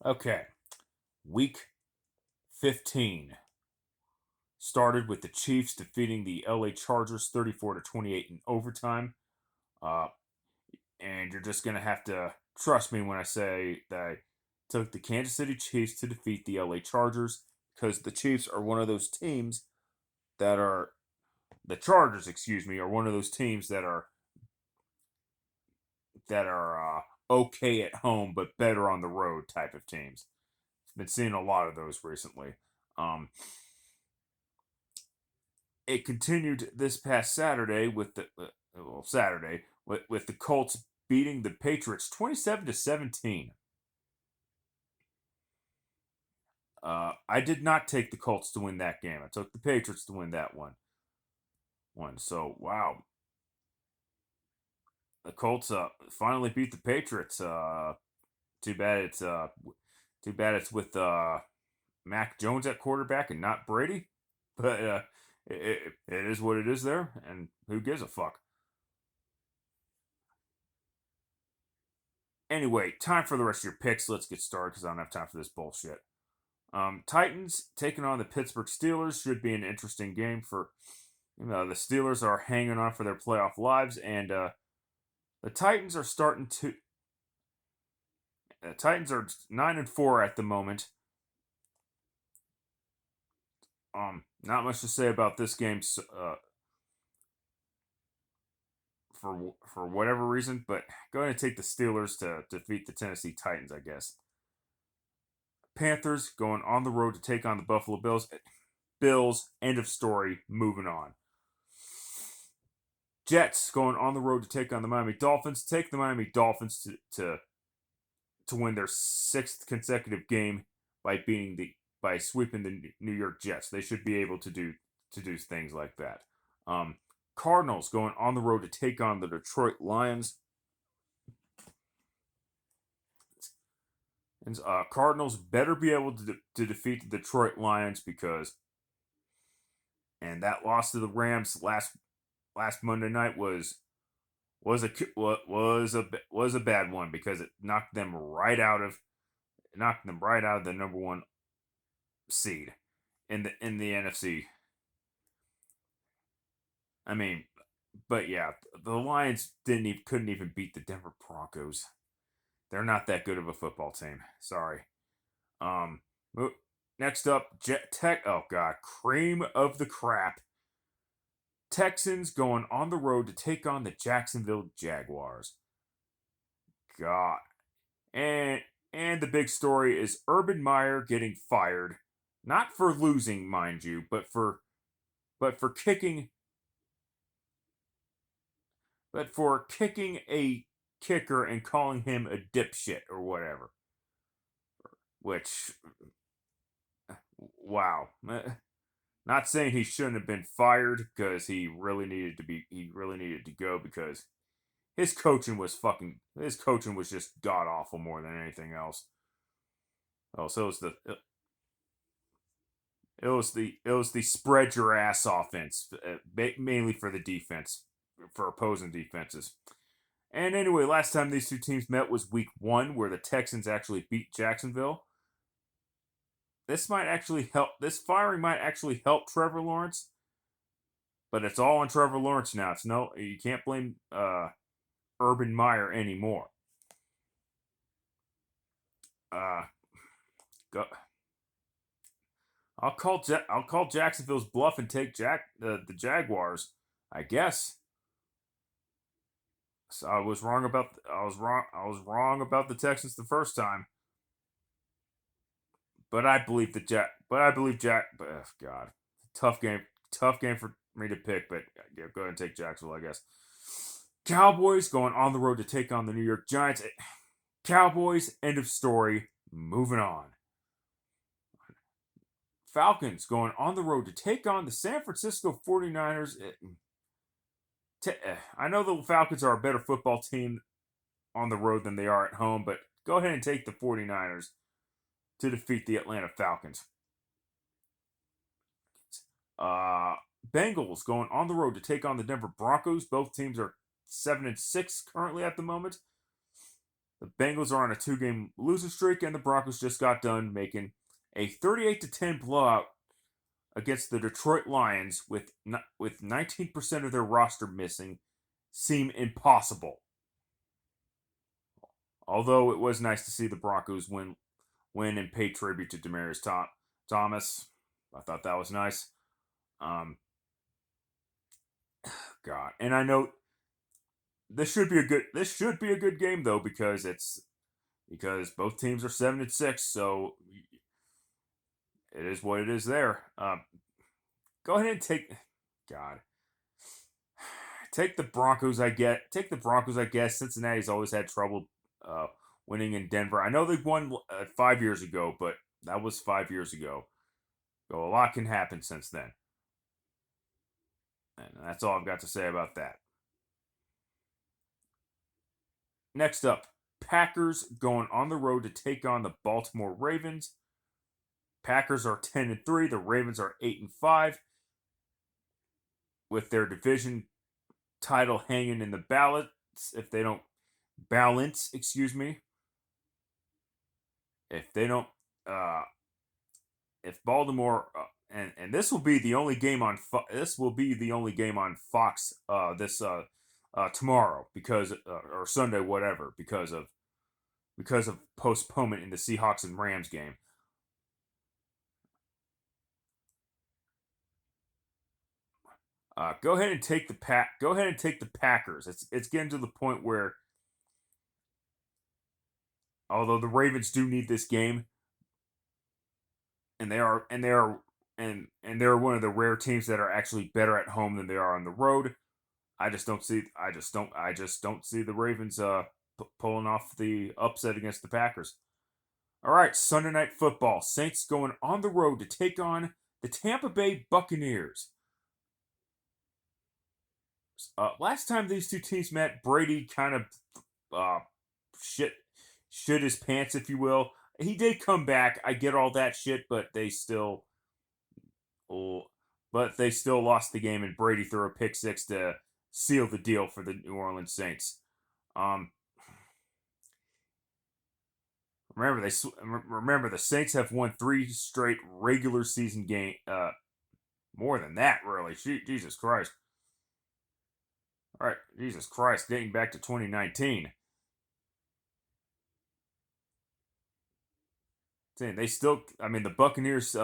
Okay, week 15 started with the Chiefs defeating the LA Chargers 34 to 28 in overtime. Uh, and you're just gonna have to trust me when I say that I took the Kansas City Chiefs to defeat the LA Chargers because the Chiefs are one of those teams that are the Chargers, excuse me, are one of those teams that are okay at home but better on the road type of teams. Been seeing a lot of those recently. Um, it continued this past Saturday with with the Colts beating the Patriots 27 to 17. I did not take the Colts to win that game. I took the Patriots to win that one. So wow, the Colts finally beat the Patriots. Too bad it's with Mac Jones at quarterback and not Brady. But it is what it is there, and who gives a fuck? Anyway, time for the rest of your picks. Let's get started because I don't have time for this bullshit. Titans taking on the Pittsburgh Steelers should be an interesting game for the Steelers are hanging on for their playoff lives, and the Titans are starting to. The Titans are 9-4 at the moment. Not much to say about this game for whatever reason, but go ahead and take the Steelers to defeat the Tennessee Titans, I guess. Panthers going on the road to take on the Buffalo Bills. Bills, end of story, moving on. Jets going on the road to take on the Miami Dolphins. Take the Miami Dolphins to win their sixth consecutive game by sweeping the New York Jets. They should be able to do things like that. Cardinals going on the road to take on the Detroit Lions. And Cardinals better be able to defeat the Detroit Lions and that loss to the Rams last Monday night was a bad one because it knocked them right out of the number one seed in the NFC. I mean, but yeah, the Lions couldn't even beat the Denver Broncos. They're not that good of a football team. Sorry. Um, Next up, Tech. Oh god, cream of the crap. Texans going on the road to take on the Jacksonville Jaguars. God, and the big story is Urban Meyer getting fired, not for losing, mind you, but for kicking a kicker and calling him a dipshit or whatever. Which, wow. Not saying he shouldn't have been fired because he really needed to go because his coaching was just god awful more than anything else. Oh, so it was the spread your ass offense, mainly for the defense, for opposing defenses. And anyway, last time these two teams met was week 1, where the Texans actually beat Jacksonville. This might actually help. This firing might actually help Trevor Lawrence, but it's all on Trevor Lawrence now. You can't blame Urban Meyer anymore. Uh, go, I'll call Jacksonville's bluff and take the Jaguars. I guess. So I was wrong about the Texans the first time, but I believe Jack. But God, tough game for me to pick. But yeah, go ahead and take Jacksonville, I guess. Cowboys going on the road to take on the New York Giants. Cowboys, end of story. Moving on. Falcons going on the road to take on the San Francisco 49ers. I know the Falcons are a better football team on the road than they are at home, but go ahead and take the 49ers to defeat the Atlanta Falcons. Bengals going on the road to take on the Denver Broncos. Both teams are 7-6 currently at the moment. The Bengals are on a 2-game losing streak, and the Broncos just got done making a 38-10 blowout against the Detroit Lions with 19% of their roster missing seem impossible. Although it was nice to see the Broncos win and pay tribute to Demaryius Thomas. I thought that was nice. God, and I know this should be a good game though because both teams are 7-6, so it is what it is there. Go ahead and take the Broncos. Take the Broncos. I guess Cincinnati's always had trouble winning in Denver. I know they won 5 years ago, but that was 5 years ago. So a lot can happen since then. And that's all I've got to say about that. Next up, Packers going on the road to take on the Baltimore Ravens. Packers are 10-3. The Ravens are 8-5. With their division title hanging in the balance, if they don't balance, excuse me. If they don't, if Baltimore and this will be the only game on Fox this tomorrow because or Sunday whatever because of postponement in the Seahawks and Rams game. Go ahead and take the Packers. It's getting to the point where, although the Ravens do need this game, and they're one of the rare teams that are actually better at home than they are on the road. I just don't see the Ravens pulling off the upset against the Packers. All right, Sunday Night Football. Saints going on the road to take on the Tampa Bay Buccaneers. Last time these two teams met, Brady kind of shit his pants, if you will. He did come back. I get all that shit, but they still lost the game, and Brady threw a pick six to seal the deal for the New Orleans Saints. Remember the Saints have won 3 straight regular season game. More than that, really. Jesus Christ. All right, Jesus Christ, dating back to 2019. The Buccaneers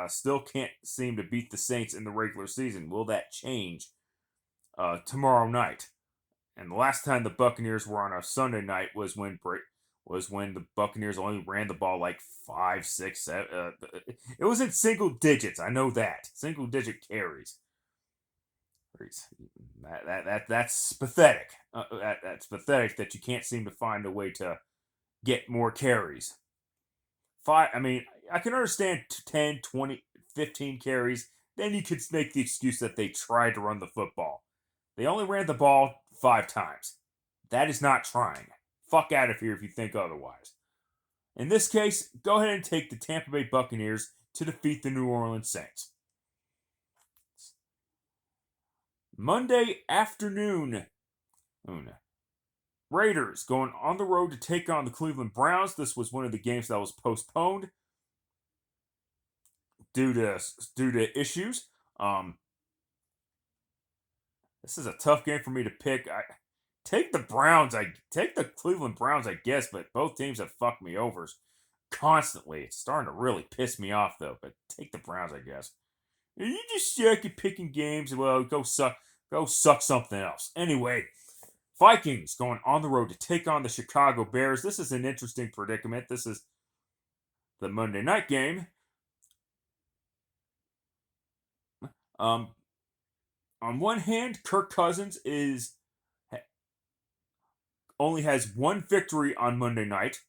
still can't seem to beat the Saints in the regular season. Will that change tomorrow night? And the last time the Buccaneers were on a Sunday night was when the Buccaneers only ran the ball like 5, 6, 7. It was in single digits. I know that single digit carries. That's pathetic. That's pathetic that you can't seem to find a way to get more carries. I can understand 10, 20, 15 carries. Then you could make the excuse that they tried to run the football. They only ran the ball 5 times. That is not trying. Fuck out of here if you think otherwise. In this case, go ahead and take the Tampa Bay Buccaneers to defeat the New Orleans Saints. Monday afternoon. Raiders going on the road to take on the Cleveland Browns. This was one of the games that was postponed due to issues. This is a tough game for me to pick. Take the Cleveland Browns, I guess, but both teams have fucked me over constantly. It's starting to really piss me off though. But take the Browns, I guess. You just suck at picking games. Well, go suck something else. Anyway, Vikings going on the road to take on the Chicago Bears. This is an interesting predicament. This is the Monday night game. On one hand, Kirk Cousins only has 1 victory on Monday night.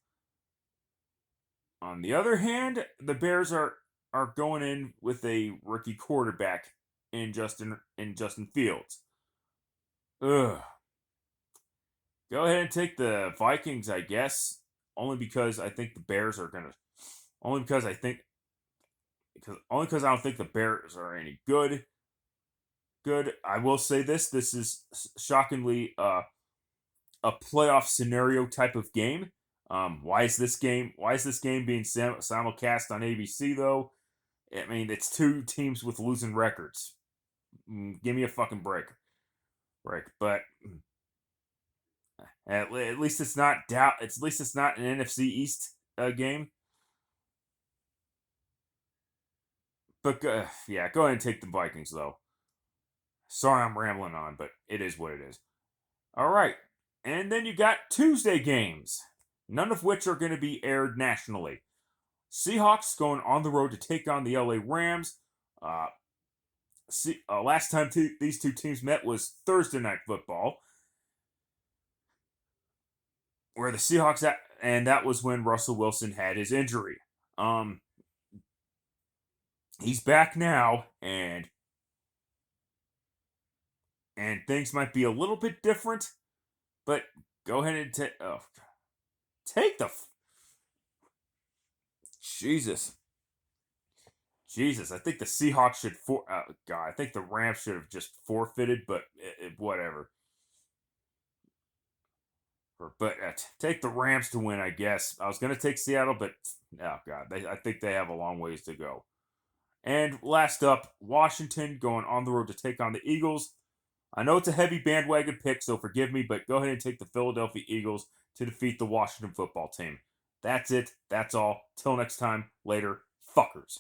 On the other hand, the Bears are going in with a rookie quarterback in Justin Fields. Ugh. Go ahead and take the Vikings, I guess. Only because I think the Bears are gonna. Only because I don't think the Bears are any good. I will say this. This is shockingly a playoff scenario type of game. Why is this game being simulcast on ABC though? I mean, it's two teams with losing records. Give me a fucking break. But at least it's not doubt. At least it's not an NFC East game. But yeah, go ahead and take the Vikings though. Sorry, I'm rambling on, but it is what it is. All right, and then you got Tuesday games, none of which are going to be aired nationally. Seahawks going on the road to take on the LA Rams. Last time these two teams met was Thursday Night Football, where the Seahawks and that was when Russell Wilson had his injury. He's back now, and things might be a little bit different, but go ahead and take the Jesus. I think the Seahawks should I think the Rams should have just forfeited, but whatever. But take the Rams to win, I guess. I was gonna take Seattle, but oh god, I think they have a long ways to go. And last up, Washington going on the road to take on the Eagles. I know it's a heavy bandwagon pick, so forgive me, but go ahead and take the Philadelphia Eagles to defeat the Washington football team. That's it. That's all. Till next time. Later, fuckers.